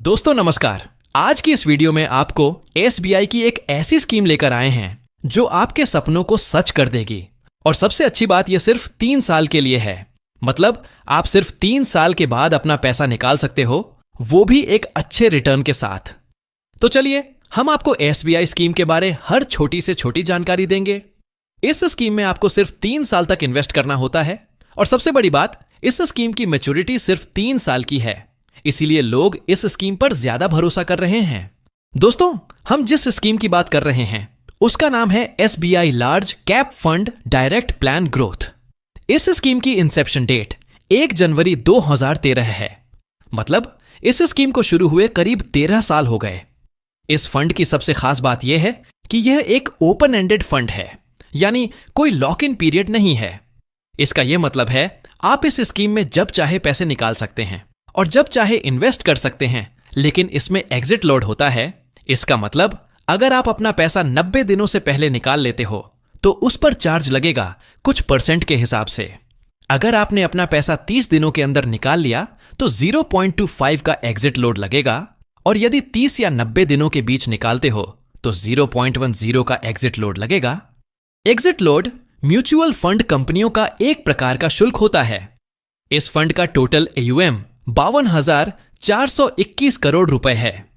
दोस्तों नमस्कार। आज की इस वीडियो में आपको एसबीआई की एक ऐसी स्कीम लेकर आए हैं जो आपके सपनों को सच कर देगी। और सबसे अच्छी बात यह सिर्फ 3 साल के लिए है। मतलब आप सिर्फ 3 साल के बाद अपना पैसा निकाल सकते हो, वो भी एक अच्छे रिटर्न के साथ। तो चलिए हम आपको एसबीआई स्कीम के बारे हर छोटी से छोटी जानकारी देंगे। इस स्कीम में आपको सिर्फ 3 साल तक इन्वेस्ट करना होता है और सबसे बड़ी बात, इस स्कीम की मैच्योरिटी सिर्फ 3 साल की है, इसीलिए लोग इस स्कीम पर ज्यादा भरोसा कर रहे हैं। दोस्तों, हम जिस स्कीम की बात कर रहे हैं उसका नाम है SBI large cap fund direct plan growth. इस स्कीम की इंसेप्शन डेट 1 जनवरी 2013 है। मतलब इस स्कीम को शुरू हुए करीब 13 साल हो गए। इस फंड की सबसे खास बात यह है कि यह एक ओपन एंडेड फंड है, यानी कोई लॉक इन पीरियड नहीं है। इसका यह मतलब है आप इस स्कीम में जब चाहे पैसे निकाल सकते हैं और जब चाहे इन्वेस्ट कर सकते हैं, लेकिन इसमें एग्जिट लोड होता है। इसका मतलब अगर आप अपना पैसा 90 दिनों से पहले निकाल लेते हो तो उस पर चार्ज लगेगा कुछ % के हिसाब से। अगर आपने अपना पैसा 30 दिनों के अंदर निकाल लिया तो 0.25 का एग्जिट लोड लगेगा, और यदि 30 या 90 दिनों के बीच निकालते हो तो 0.10 का एग्जिट लोड लगेगा। एग्जिट लोड म्यूचुअल फंड कंपनियों का एक प्रकार का शुल्क होता है। इस फंड का टोटल AUM 52,421 करोड़ रुपए है।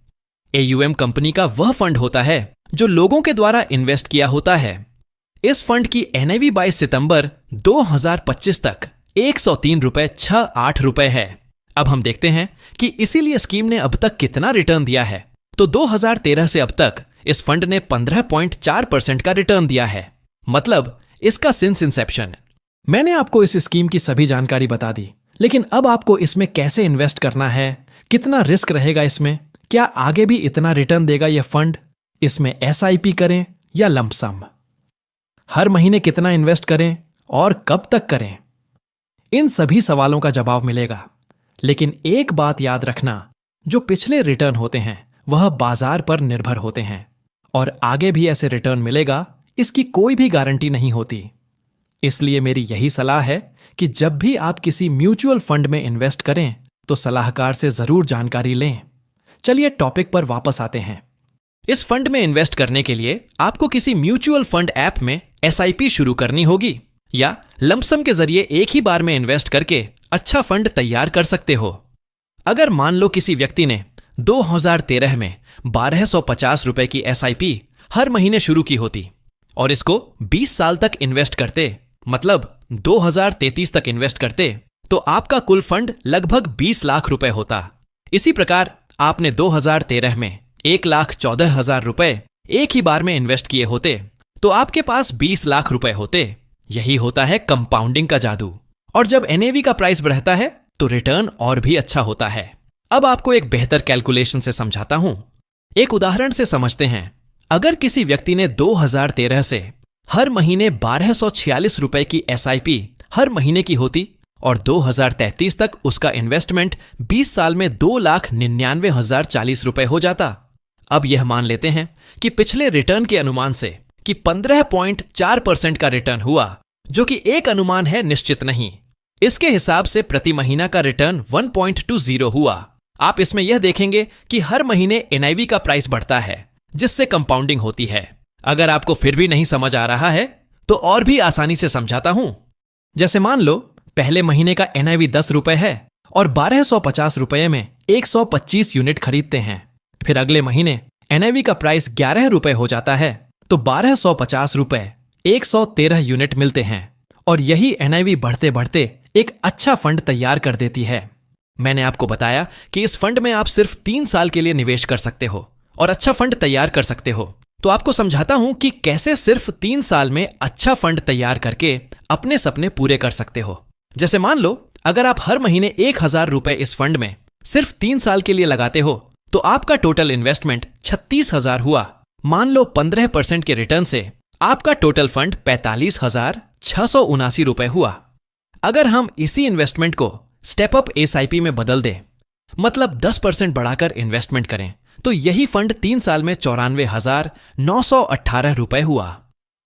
AUM कंपनी का वह फंड होता है जो लोगों के द्वारा इन्वेस्ट किया होता है। इस फंड की NAV 22 सितंबर 2025 तक 103.68 रुपए है। अब हम देखते हैं कि इसीलिए स्कीम ने अब तक कितना रिटर्न दिया है। तो 2013 से अब तक इस फंड ने 15.4% का रिटर्न दिया है। मतलब इसका सिंस इंसेप्शन। मैंने आपको इस स्कीम की सभी जानकारी बता दी, लेकिन अब आपको इसमें कैसे इन्वेस्ट करना है, कितना रिस्क रहेगा इसमें, क्या आगे भी इतना रिटर्न देगा यह फंड, इसमें SIP करें या लंपसम, हर महीने कितना इन्वेस्ट करें और कब तक करें, इन सभी सवालों का जवाब मिलेगा। लेकिन एक बात याद रखना, जो पिछले रिटर्न होते हैं वह बाजार पर निर्भर होते हैं और आगे भी ऐसे रिटर्न मिलेगा, इसकी कोई भी गारंटी नहीं होती। इसलिए मेरी यही सलाह है कि जब भी आप किसी म्यूचुअल फंड में इन्वेस्ट करें तो सलाहकार से जरूर जानकारी लें। चलिए टॉपिक पर वापस आते हैं। इस फंड में इन्वेस्ट करने के लिए आपको किसी म्यूचुअल फंड ऐप में SIP शुरू करनी होगी, या लंपसम के जरिए एक ही बार में इन्वेस्ट करके अच्छा फंड तैयार कर सकते हो। अगर मान लो किसी व्यक्ति ने 2013 में 1250 रुपए की SIP हर महीने शुरू की होती और इसको 20 साल तक इन्वेस्ट करते, मतलब 2033 तक इन्वेस्ट करते, तो आपका कुल फंड लगभग 20 लाख रुपए होता। इसी प्रकार आपने 2013 में 1,14,000 रुपए एक ही बार में इन्वेस्ट किए होते तो आपके पास 20 लाख रुपए होते। यही होता है कंपाउंडिंग का जादू। और जब NAV का प्राइस बढ़ता है तो रिटर्न और भी अच्छा होता है। अब आपको एक बेहतर कैलकुलेशन से समझाता हूं। एक उदाहरण से समझते हैं। अगर किसी व्यक्ति ने 2013 से हर महीने 1246 रुपए की SIP हर महीने की होती और 2033 तक उसका इन्वेस्टमेंट 20 साल में 2,99,040 रुपए हो जाता। अब यह मान लेते हैं कि पिछले रिटर्न के अनुमान से कि 15.4% का रिटर्न हुआ, जो कि एक अनुमान है, निश्चित नहीं। इसके हिसाब से प्रति महीना का रिटर्न 1.20 हुआ। आप इसमें यह देखेंगे कि हर महीने NAV का प्राइस बढ़ता है, जिससे कंपाउंडिंग होती है। अगर आपको फिर भी नहीं समझ आ रहा है तो और भी आसानी से समझाता हूं। जैसे मान लो पहले महीने का NAV 10 रुपए है और 1250 रुपए में 125 यूनिट खरीदते हैं। फिर अगले महीने NAV का प्राइस 11 रुपए हो जाता है तो 1250 रुपए 113 यूनिट मिलते हैं, और यही NAV बढ़ते बढ़ते एक अच्छा फंड तैयार कर देती है। मैंने आपको बताया कि इस फंड में आप सिर्फ 3 साल के लिए निवेश कर सकते हो और अच्छा फंड तैयार कर सकते हो। तो आपको समझाता हूं कि कैसे सिर्फ 3 साल में अच्छा फंड तैयार करके अपने सपने पूरे कर सकते हो। जैसे मान लो अगर आप हर महीने 1,000 रुपए इस फंड में सिर्फ 3 साल के लिए लगाते हो तो आपका टोटल इन्वेस्टमेंट 36,000 हुआ। मान लो 15% के रिटर्न से आपका टोटल फंड 45,679 रुपए हुआ। अगर हम इसी इन्वेस्टमेंट को स्टेप अप SIP में बदल दें, मतलब 10% बढ़ाकर इन्वेस्टमेंट करें, तो यही फंड 3 साल में 94,918 रुपए हुआ,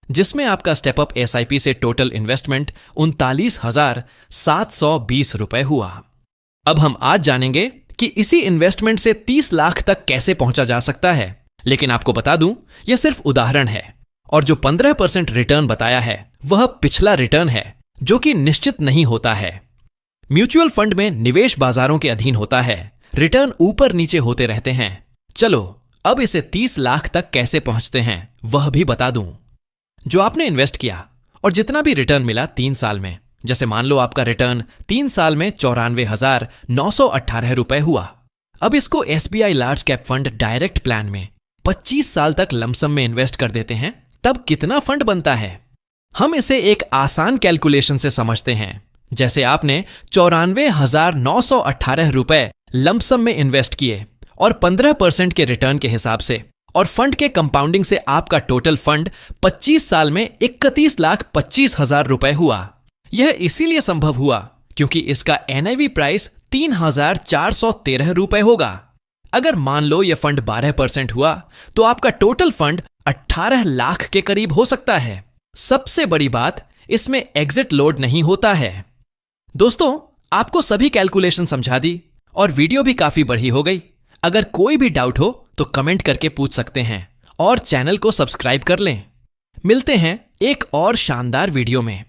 जिसमें आपका स्टेप अप SIP से टोटल इन्वेस्टमेंट 39,720 रुपए हुआ। अब हम आज जानेंगे कि इसी इन्वेस्टमेंट से 30 लाख तक कैसे पहुंचा जा सकता है, लेकिन आपको बता दूं, यह सिर्फ उदाहरण है और जो 15% रिटर्न बताया है वह पिछला रिटर्न है जो कि निश्चित नहीं होता है। म्यूचुअल फंड में निवेश बाजारों के अधीन होता है, रिटर्न ऊपर नीचे होते रहते हैं। चलो अब इसे 30 लाख तक कैसे पहुंचते हैं वह भी बता दूं। जो आपने इन्वेस्ट किया और जितना भी रिटर्न मिला 3 साल में, जैसे मान लो आपका रिटर्न 3 साल में 94,918 रुपए हुआ। अब इसको SBI large cap fund direct plan में 25 साल तक लमसम में इन्वेस्ट कर देते हैं, तब कितना फंड बनता है? हम इसे एक आसान कैलकुलेशन से समझते हैं। जैसे आपने 94,918 रुपए लमसम में इन्वेस्ट किए और 15% के रिटर्न के हिसाब से और फंड के कंपाउंडिंग से आपका टोटल फंड 25 साल में 31,25,000 रुपए हुआ। यह इसीलिए संभव हुआ क्योंकि इसका NAV प्राइस 3,413 रुपए होगा। अगर मान लो यह फंड 12% हुआ तो आपका टोटल फंड 18 लाख के करीब हो सकता है। सबसे बड़ी बात, इसमें एग्जिट लोड नहीं होता है। दोस्तों, आपको सभी कैलकुलेशन समझा दी और वीडियो भी काफी बड़ी हो गई। अगर कोई भी डाउट हो तो कमेंट करके पूछ सकते हैं और चैनल को सब्सक्राइब कर लें। मिलते हैं एक और शानदार वीडियो में।